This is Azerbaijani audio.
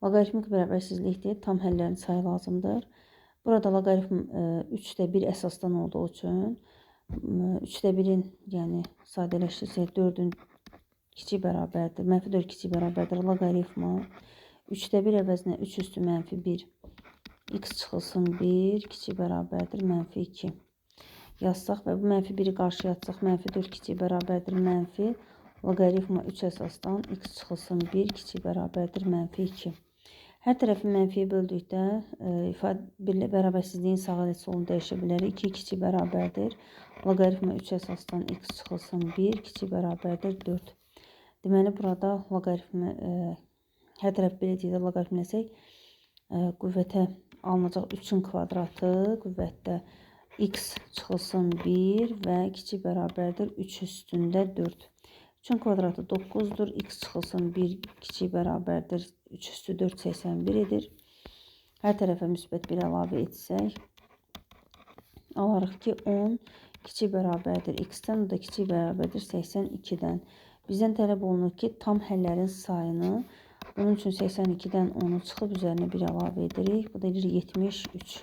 Loqaritmik bərabərsizlikdir. Tam həllərin sayı lazımdır. Burada loqaritm 3də 1 əsasdan olduğu üçün 3də 1-in, yəni sadələşdirsək 4-ün kiçik bərabərdir. Mənfi 4 kiçik bərabərdir. Loqaritmı 3də 1 əvəzinə 3 üstü mənfi 1 x çıxılsın 1 kiçik bərabərdir mənfi 2 yazsaq və bu mənfi 1-i qarşıya atsaq mənfi 4 kiçik bərabərdir mənfi loqaritma 3 əsasdan x çıxılsın 1 kiçik bərabərdir mənfi 2. Hər tərəfi mənfiyə böldükdə bərabərsizliyin sağ əl solunu dəyişə bilərik. 2 kiçik bərabərdir. Loqaritma 3 əsasdan x çıxılsın 1 kiçik bərabərdir 4. Deməli burada loqaritmi hər tərəf belə deyək də loqaritmləsək qüvvətə alınacaq 3-ün kvadratı qüvvətdə x çıxılsın 1 və kiçik bərabərdir 3 üstündə 4. 3-ün kvadratı 9-dur. X çıxılsın 1 kiçik bərabərdir 3 üstü 4 81 edir. Hər tərəfə müsbət 1 əlavə etsək alarıq ki 10 kiçik bərabərdir x-dən, o da kiçik bərabərdir 82-dən. Bizdən tələb olunur ki tam həllərin sayını, bunun üçün 82-dən 10-u çıxıb üzərinə 1 əlavə edirik. Bu da edir 73.